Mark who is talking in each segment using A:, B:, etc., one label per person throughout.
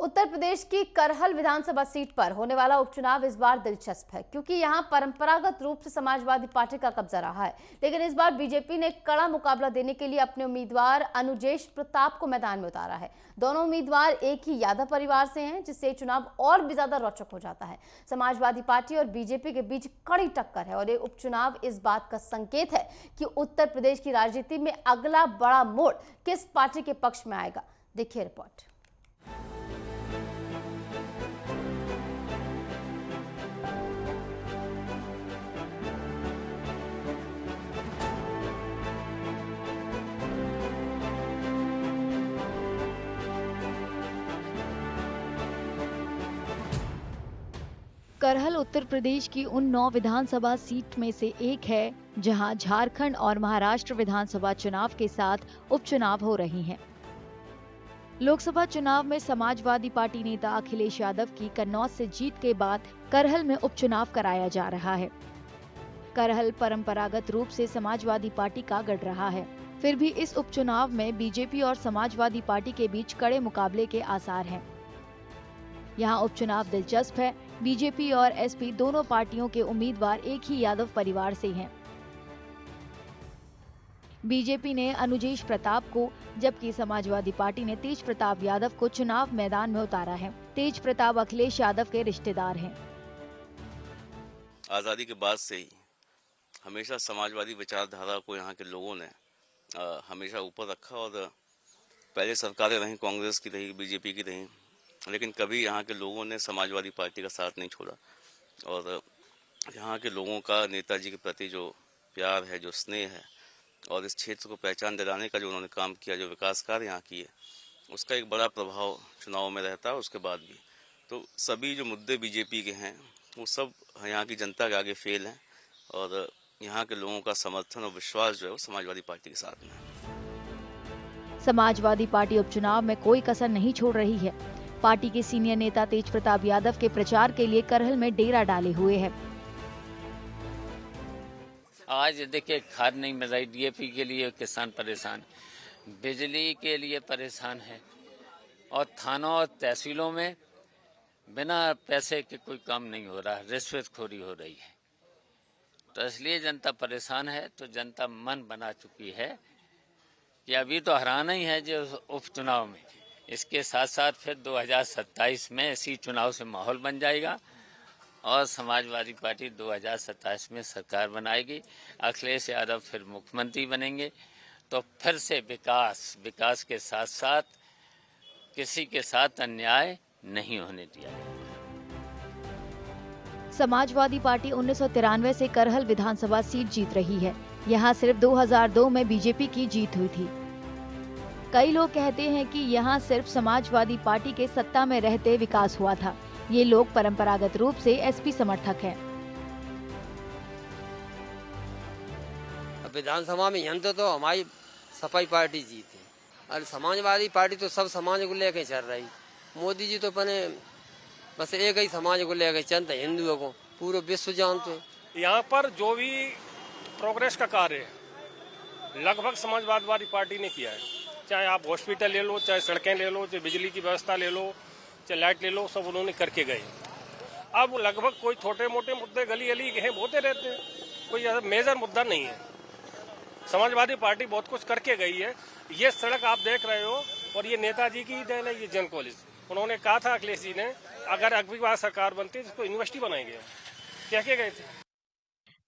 A: उत्तर प्रदेश की करहल विधानसभा सीट पर होने वाला उपचुनाव इस बार दिलचस्प है क्योंकि यहां परंपरागत रूप से समाजवादी पार्टी का कब्जा रहा है। लेकिन इस बार बीजेपी ने कड़ा मुकाबला देने के लिए अपने उम्मीदवार अनुजेश प्रताप को मैदान में उतारा है। दोनों उम्मीदवार एक ही यादव परिवार से हैं, जिससे चुनाव और भी ज्यादा रोचक हो जाता है। समाजवादी पार्टी और बीजेपी के बीच कड़ी टक्कर है और ये उपचुनाव इस बात का संकेत है कि उत्तर प्रदेश की राजनीति में अगला बड़ा मोड़ किस पार्टी के पक्ष में आएगा। देखिए रिपोर्ट।
B: करहल उत्तर प्रदेश की उन 9 विधानसभा सीट में से एक है जहां झारखंड और महाराष्ट्र विधानसभा चुनाव के साथ उपचुनाव हो रही हैं। लोकसभा चुनाव में समाजवादी पार्टी नेता अखिलेश यादव की कन्नौज से जीत के बाद करहल में उपचुनाव कराया जा रहा है। करहल परंपरागत रूप से समाजवादी पार्टी का गढ़ रहा है, फिर भी इस उपचुनाव में बीजेपी और समाजवादी पार्टी के बीच कड़े मुकाबले के आसार हैं। यहाँ उपचुनाव दिलचस्प है। बीजेपी और एसपी दोनों पार्टियों के उम्मीदवार एक ही यादव परिवार से हैं। बीजेपी ने अनुजेश प्रताप को, जबकि समाजवादी पार्टी ने तेज प्रताप यादव को चुनाव मैदान में उतारा है। तेज प्रताप अखिलेश यादव के रिश्तेदार हैं।
C: आज़ादी के बाद से ही हमेशा समाजवादी विचारधारा को यहाँ के लोगों ने हमेशा ऊपर रखा और पहले सरकारें रहीं, कांग्रेस की रही, बीजेपी की रही, लेकिन कभी यहाँ के लोगों ने समाजवादी पार्टी का साथ नहीं छोड़ा। और यहाँ के लोगों का नेताजी के प्रति जो प्यार है, जो स्नेह है और इस क्षेत्र को पहचान दिलाने का जो उन्होंने काम किया, जो विकास कार्य यहाँ किए, उसका एक बड़ा प्रभाव चुनाव में रहता है। उसके बाद भी तो सभी जो मुद्दे बीजेपी के हैं वो सब यहाँ की जनता के आगे फेल हैं और यहाँ के लोगों का समर्थन और विश्वास जो है वो समाजवादी पार्टी के साथ में है।
B: समाजवादी पार्टी उपचुनाव में कोई कसर नहीं छोड़ रही है। पार्टी के सीनियर नेता तेज प्रताप यादव के प्रचार के लिए करहल में डेरा डाले हुए हैं।
D: आज देखिए, खाद नहीं मिल रही, डीएपी के लिए किसान परेशान, बिजली के लिए परेशान है और थानों और तहसीलों में बिना पैसे के कोई काम नहीं हो रहा, रिश्वतखोरी हो रही है। तो इसलिए जनता परेशान है। तो जनता मन बना चुकी है कि अभी तो हराना ही है जो उपचुनाव में, इसके साथ साथ फिर 2027 में इसी चुनाव से माहौल बन जाएगा और समाजवादी पार्टी 2027 में सरकार बनाएगी। अखिलेश यादव फिर मुख्यमंत्री बनेंगे। तो फिर से विकास के साथ साथ किसी के साथ अन्याय नहीं होने दिया जाएगा।
B: समाजवादी पार्टी 1993 से करहल विधानसभा सीट जीत रही है। यहाँ सिर्फ 2002 में बीजेपी की जीत हुई थी। कई लोग कहते हैं कि यहाँ सिर्फ समाजवादी पार्टी के सत्ता में रहते विकास हुआ था। ये लोग परंपरागत रूप से एसपी समर्थक हैं।
E: विधानसभा में यंत्र तो हमारी सपाई पार्टी जीती, और समाजवादी पार्टी तो सब समाज को लेकर चल रही। मोदी जी तो अपने बस एक ही समाज को लेकर चलते, हिंदुओं को पूरे विश्व जानते।
F: यहाँ पर जो भी प्रोग्रेस का कार्य है लगभग समाजवादी पार्टी ने किया है। चाहे आप हॉस्पिटल ले लो, चाहे सड़कें ले लो, चाहे बिजली की व्यवस्था ले लो, चाहे लाइट ले लो, सब उन्होंने करके गए। अब लगभग कोई छोटे मोटे मुद्दे गली गली के होते रहते हैं, कोई मेजर मुद्दा नहीं है। समाजवादी पार्टी बहुत कुछ करके गई है। ये सड़क आप देख रहे हो और ये नेताजी की देन है। ये जन कॉलेज उन्होंने कहा था अखिलेश जी ने, अगर अगली बार सरकार बनती है तो इसको यूनिवर्सिटी बनाएंगे, कह के गए थे।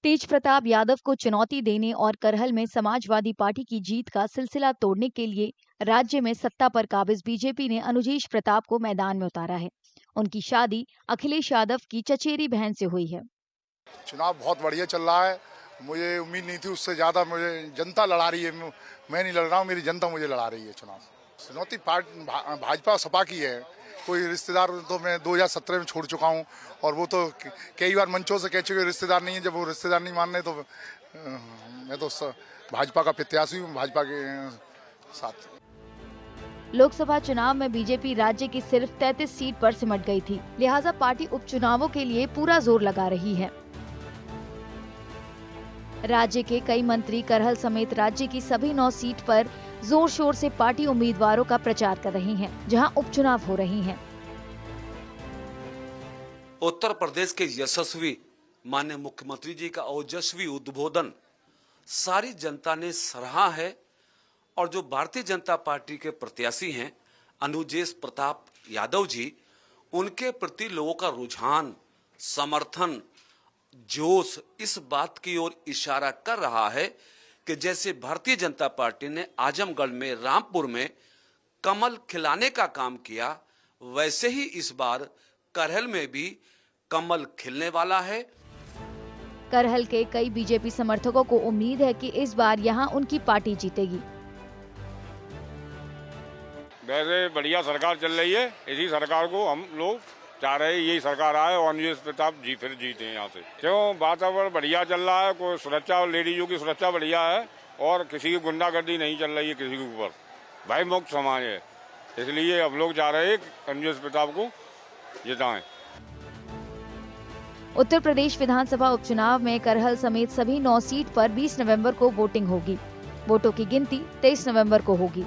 B: तेज प्रताप यादव को चुनौती देने और करहल में समाजवादी पार्टी की जीत का सिलसिला तोड़ने के लिए राज्य में सत्ता पर काबिज बीजेपी ने अनुजेश प्रताप को मैदान में उतारा है। उनकी शादी अखिलेश यादव की चचेरी बहन से हुई है।
G: चुनाव बहुत बढ़िया चल रहा है। मुझे उम्मीद नहीं थी, उससे ज्यादा मुझे जनता लड़ा रही है। मैं नहीं लड़ रहा हूँ, मेरी जनता मुझे लड़ा रही है। चुनाव चुनौती पार्टी भाजपा सपा की है। कोई रिश्तेदार तो मैं 2017 में छोड़ चुका हूं और वो तो कई बार मंचों से कह चुके रिश्तेदार नहीं है। जब वो रिश्तेदार नहीं मान रहे तो मैं तो भाजपा का प्रत्याशी हूं, भाजपा के साथ।
B: लोकसभा चुनाव में बीजेपी राज्य की सिर्फ 33 सीट पर सिमट गई थी, लिहाजा पार्टी उपचुनावों के लिए पूरा जोर लगा रही है। राज्य के कई मंत्री करहल समेत राज्य की सभी 9 सीट पर जोर शोर से पार्टी उम्मीदवारों का प्रचार कर रहे हैं, जहां उपचुनाव हो रहे हैं।
H: उत्तर प्रदेश के यशस्वी माननीय मुख्यमंत्री जी का ओजस्वी उद्बोधन सारी जनता ने सराहा है और जो भारतीय जनता पार्टी के प्रत्याशी हैं अनुजेश प्रताप यादव जी, उनके प्रति लोगों का रुझान, समर्थन, जोश इस बात की ओर इशारा कर रहा है कि जैसे भारतीय जनता पार्टी ने आजमगढ़ में, रामपुर में कमल खिलाने का काम किया, वैसे ही इस बार करहल में भी कमल खिलने वाला है।
B: करहल के कई बीजेपी समर्थकों को उम्मीद है कि इस बार यहां उनकी पार्टी जीतेगी।
I: वैसे बढ़िया सरकार चल रही है, इसी सरकार को हम लोग चाह रहे हैं यही सरकार आए और अनुजेश प्रताप जी फिर जीते यहाँ से। क्यों वातावरण बढ़िया चल रहा है, कोई सुरक्षा और लेडीजों की सुरक्षा बढ़िया है और किसी की गुंडागर्दी नहीं चल रही है किसी के ऊपर, भय मुक्त समाज है, इसलिए हम लोग चाह रहे हैं अनुजेश प्रताप को जिताएं।
B: उत्तर प्रदेश विधानसभा उपचुनाव में करहल समेत सभी 9 सीट पर 20 नवंबर को वोटिंग होगी। वोटों की गिनती 23 नवंबर को होगी।